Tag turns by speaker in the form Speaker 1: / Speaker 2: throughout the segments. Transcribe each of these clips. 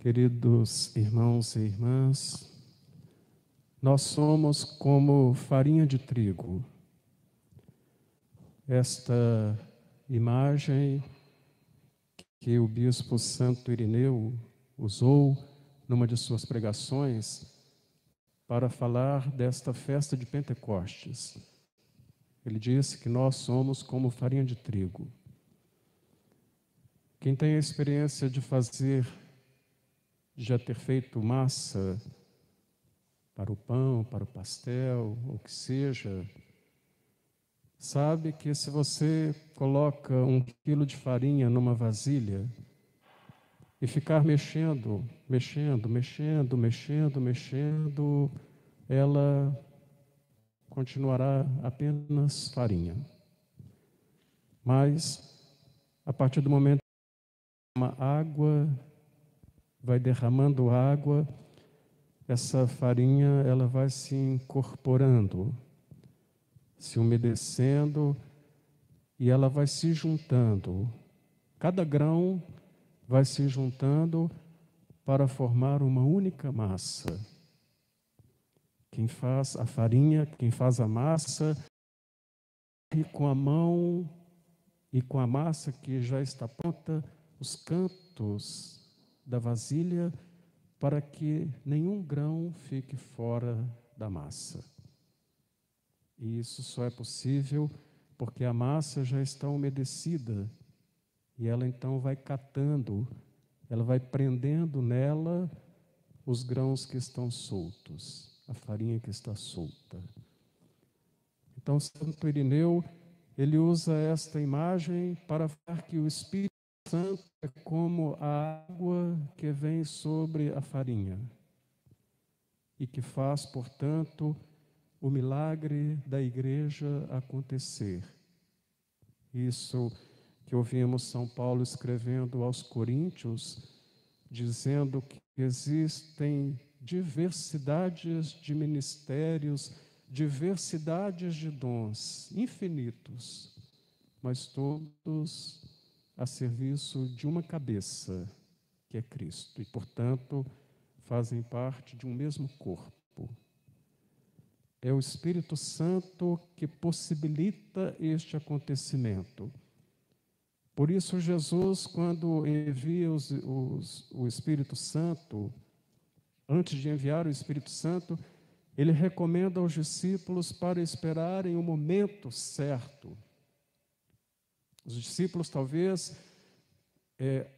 Speaker 1: Queridos irmãos e irmãs, nós somos como farinha de trigo. Esta imagem que o bispo Santo Irineu usou numa de suas pregações para falar desta festa de Pentecostes. Ele disse que nós somos como farinha de trigo. Quem tem a experiência de já ter feito massa para o pão, para o pastel, o que seja, sabe que se você coloca 1 quilo de farinha numa vasilha e ficar mexendo, ela continuará apenas farinha. Mas, a partir do momento que uma água vai derramando água, essa farinha ela vai se incorporando, se umedecendo e ela vai se juntando. Cada grão vai se juntando para formar uma única massa. Quem faz a farinha, quem faz a massa, e com a mão e com a massa que já está pronta, os cantos da vasilha, para que nenhum grão fique fora da massa. E isso só é possível porque a massa já está umedecida e ela então vai catando, ela vai prendendo nela os grãos que estão soltos, a farinha que está solta. Então, Santo Irineu, ele usa esta imagem para falar que o Espírito Santo é como a água que vem sobre a farinha e que faz, portanto, o milagre da igreja acontecer. Isso que ouvimos São Paulo escrevendo aos Coríntios, dizendo que existem diversidades de ministérios, diversidades de dons, infinitos, mas todos a serviço de uma cabeça, que é Cristo, e, portanto, fazem parte de um mesmo corpo. É o Espírito Santo que possibilita este acontecimento. Por isso, Jesus, quando envia o Espírito Santo, antes de enviar o Espírito Santo, ele recomenda aos discípulos para esperarem o momento certo. Os discípulos, talvez,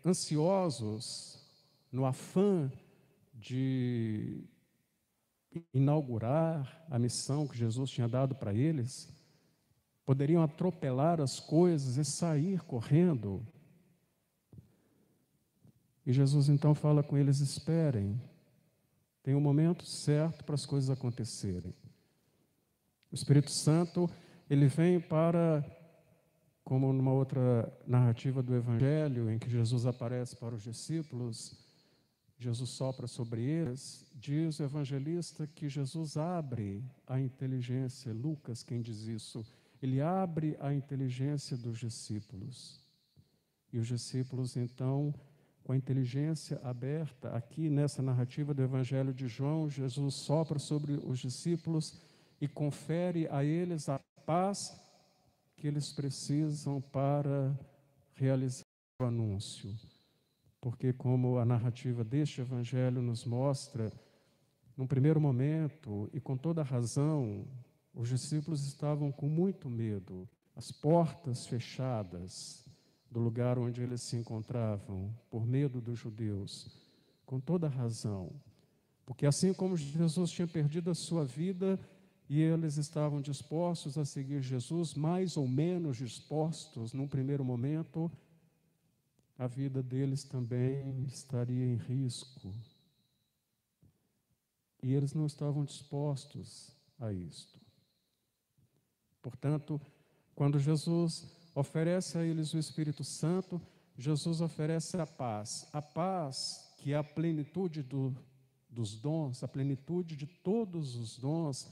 Speaker 1: ansiosos, no afã de inaugurar a missão que Jesus tinha dado para eles, poderiam atropelar as coisas e sair correndo. E Jesus então fala com eles: esperem, tem um momento certo para as coisas acontecerem. O Espírito Santo, ele vem para, como numa outra narrativa do Evangelho, em que Jesus aparece para os discípulos, Jesus sopra sobre eles, diz o evangelista que Jesus abre a inteligência, Lucas quem diz isso, ele abre a inteligência dos discípulos. E os discípulos, então, com a inteligência aberta, aqui nessa narrativa do Evangelho de João, Jesus sopra sobre os discípulos e confere a eles a paz que eles precisam para realizar o anúncio. Porque, como a narrativa deste Evangelho nos mostra, num primeiro momento, e com toda razão, os discípulos estavam com muito medo, as portas fechadas do lugar onde eles se encontravam, por medo dos judeus, com toda razão. Porque assim como Jesus tinha perdido a sua vida e eles estavam dispostos a seguir Jesus, mais ou menos dispostos num primeiro momento, a vida deles também estaria em risco. E eles não estavam dispostos a isto. Portanto, quando Jesus oferece a eles o Espírito Santo, Jesus oferece a paz que é a plenitude dos dons, a plenitude de todos os dons,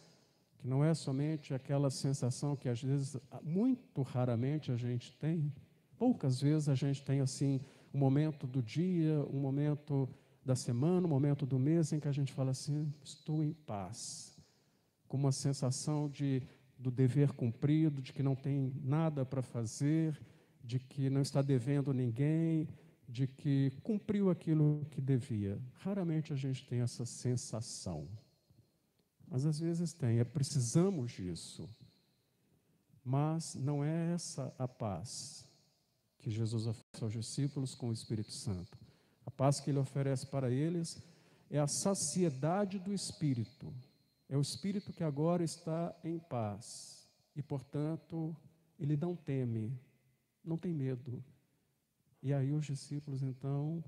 Speaker 1: que não é somente aquela sensação que às vezes, muito raramente a gente tem, poucas vezes a gente tem assim, um momento do dia, um momento da semana, o momento do mês em que a gente fala assim, estou em paz, com uma sensação do dever cumprido, de que não tem nada para fazer, de que não está devendo ninguém, de que cumpriu aquilo que devia. Raramente a gente tem essa sensação, mas às vezes tem, precisamos disso. Mas não é essa a paz que Jesus oferece aos discípulos com o Espírito Santo. A paz que Ele oferece para eles é a saciedade do Espírito. É o Espírito que agora está em paz. E, portanto, ele não teme, não tem medo. E aí os discípulos, então,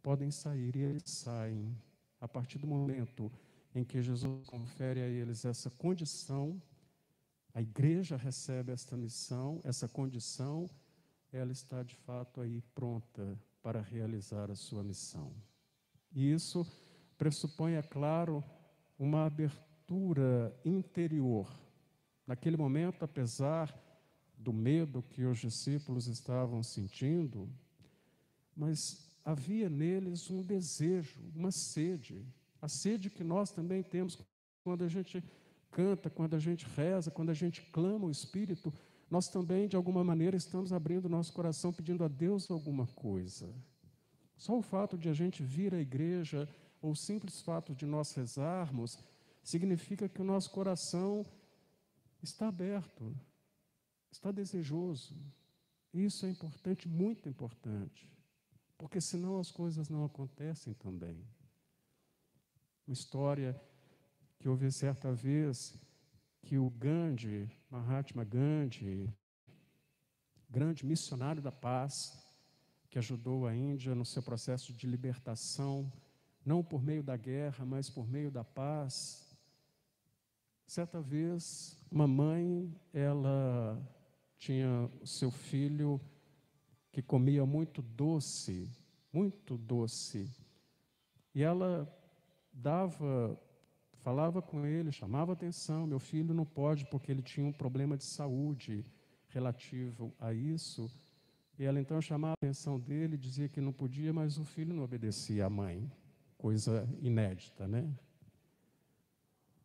Speaker 1: podem sair, e eles saem. A partir do momento em que Jesus confere a eles essa condição, a igreja recebe esta missão, essa condição, ela está de fato aí pronta para realizar a sua missão. E isso pressupõe, é claro, uma abertura interior. Naquele momento, apesar do medo que os discípulos estavam sentindo, mas havia neles um desejo, uma sede, a sede que nós também temos quando a gente canta, quando a gente reza, quando a gente clama o Espírito, nós também, de alguma maneira, estamos abrindo nosso coração, pedindo a Deus alguma coisa. Só o fato de a gente vir à igreja, ou o simples fato de nós rezarmos, significa que o nosso coração está aberto, está desejoso. Isso é importante, muito importante, porque senão as coisas não acontecem também. Uma história que houve certa vez que o Gandhi, Mahatma Gandhi, grande missionário da paz, que ajudou a Índia no seu processo de libertação, não por meio da guerra, mas por meio da paz. Certa vez, uma mãe, ela tinha o seu filho que comia muito doce, e ela falava com ele, chamava atenção, meu filho não pode porque ele tinha um problema de saúde relativo a isso, e ela então chamava a atenção dele, dizia que não podia, mas o filho não obedecia à mãe, coisa inédita, né?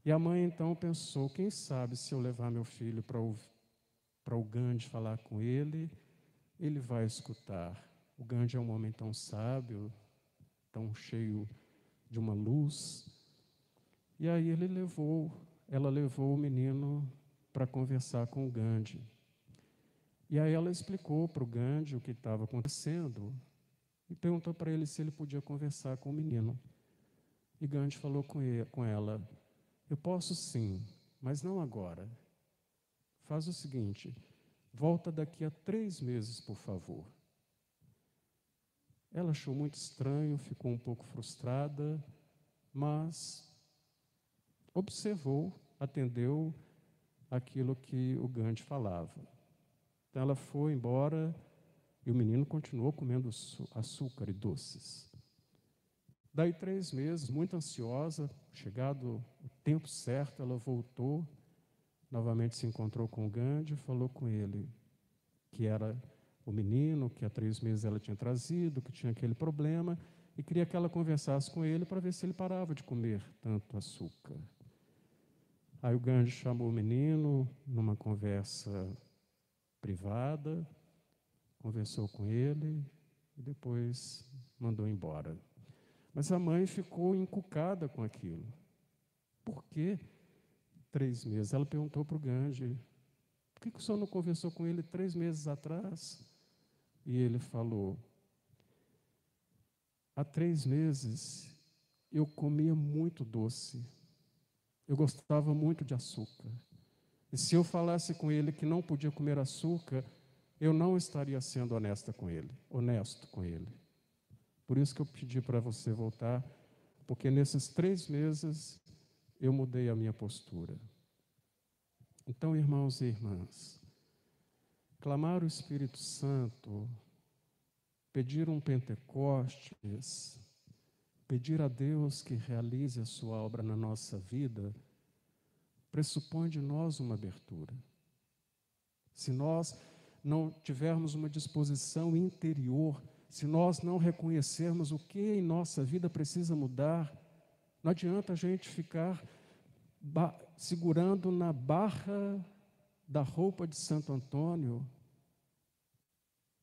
Speaker 1: E a mãe então pensou, quem sabe se eu levar meu filho para o Gandhi falar com ele, ele vai escutar. O Gandhi é um homem tão sábio, tão cheio de uma luz. E aí ela levou o menino para conversar com o Gandhi. E aí ela explicou para o Gandhi o que estava acontecendo e perguntou para ele se ele podia conversar com o menino. E Gandhi falou com ela, eu posso sim, mas não agora. Faz o seguinte, volta daqui a 3 meses, por favor. Ela achou muito estranho, ficou um pouco frustrada, mas observou, atendeu aquilo que o Gandhi falava. Então ela foi embora e o menino continuou comendo açúcar e doces. Daí 3 meses, muito ansiosa, chegado o tempo certo, ela voltou, novamente se encontrou com o Gandhi e falou com ele que era o menino, que há 3 meses ela tinha trazido, que tinha aquele problema, e queria que ela conversasse com ele para ver se ele parava de comer tanto açúcar. Aí o Gandhi chamou o menino numa conversa privada, conversou com ele e depois mandou embora. Mas a mãe ficou encucada com aquilo. Por que 3 meses? Ela perguntou para o Gandhi, por que o senhor não conversou com ele 3 meses atrás? E ele falou, há 3 meses eu comia muito doce, eu gostava muito de açúcar. E se eu falasse com ele que não podia comer açúcar, eu não estaria sendo honesto com ele. Por isso que eu pedi para você voltar, porque nesses 3 meses eu mudei a minha postura. Então, irmãos e irmãs, clamar o Espírito Santo, pedir um Pentecostes, pedir a Deus que realize a sua obra na nossa vida, pressupõe de nós uma abertura. Se nós não tivermos uma disposição interior, se nós não reconhecermos o que em nossa vida precisa mudar, não adianta a gente ficar segurando na barra da roupa de Santo Antônio,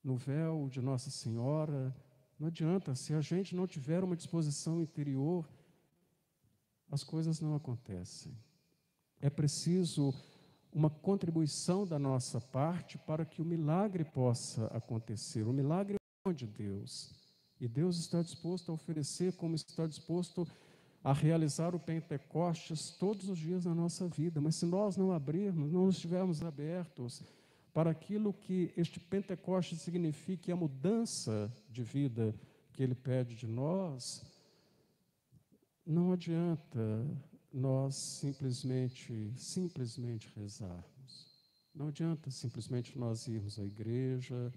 Speaker 1: no véu de Nossa Senhora. Não adianta, se a gente não tiver uma disposição interior, as coisas não acontecem. É preciso uma contribuição da nossa parte para que o milagre possa acontecer. O milagre é de Deus. E Deus está disposto a oferecer, como está disposto a realizar o Pentecostes todos os dias na nossa vida. Mas se nós não abrirmos, não estivermos abertos para aquilo que este Pentecostes significa, a mudança de vida que Ele pede de nós, não adianta nós simplesmente rezarmos. Não adianta simplesmente nós irmos à igreja,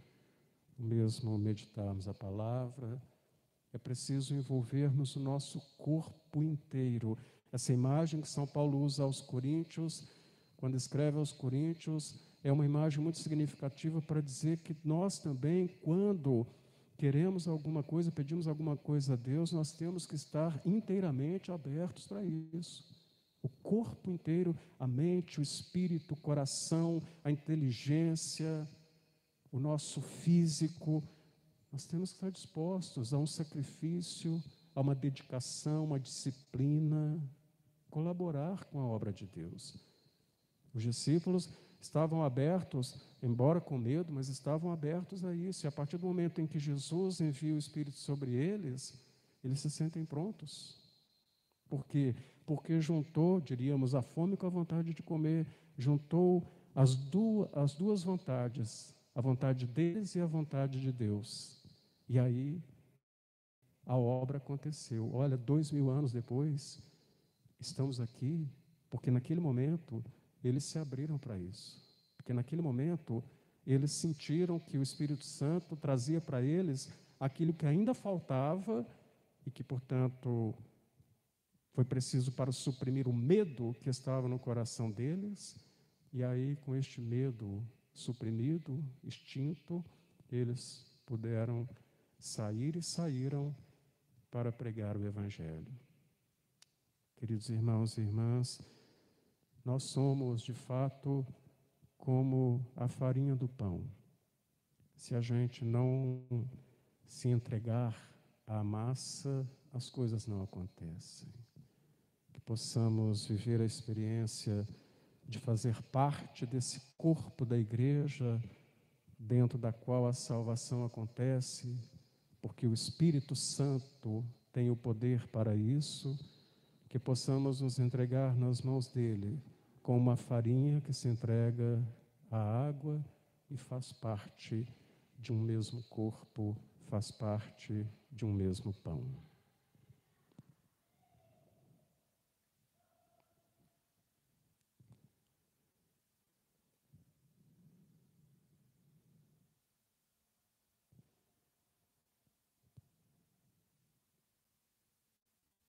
Speaker 1: mesmo meditarmos a palavra. É preciso envolvermos o nosso corpo inteiro. Essa imagem que São Paulo usa aos Coríntios, quando escreve aos Coríntios, é uma imagem muito significativa para dizer que nós também, quando queremos alguma coisa, pedimos alguma coisa a Deus, nós temos que estar inteiramente abertos para isso. O corpo inteiro, a mente, o espírito, o coração, a inteligência, o nosso físico, nós temos que estar dispostos a um sacrifício, a uma dedicação, uma disciplina, colaborar com a obra de Deus. Os discípulos estavam abertos, embora com medo, mas estavam abertos a isso. E a partir do momento em que Jesus envia o Espírito sobre eles, eles se sentem prontos. Por quê? Porque juntou, diríamos, a fome com a vontade de comer, juntou as duas vontades, a vontade deles e a vontade de Deus. E aí a obra aconteceu. Olha, 2000 anos depois, estamos aqui, porque naquele momento eles se abriram para isso. Porque naquele momento eles sentiram que o Espírito Santo trazia para eles aquilo que ainda faltava e que, portanto, foi preciso para suprimir o medo que estava no coração deles. E aí, com este medo suprimido, extinto, eles puderam sair e saíram para pregar o Evangelho. Queridos irmãos e irmãs, nós somos, de fato, como a farinha do pão. Se a gente não se entregar à massa, as coisas não acontecem. Que possamos viver a experiência de fazer parte desse corpo da igreja, dentro da qual a salvação acontece, porque o Espírito Santo tem o poder para isso. Que possamos nos entregar nas mãos dele, como uma farinha que se entrega à água e faz parte de um mesmo corpo, faz parte de um mesmo pão.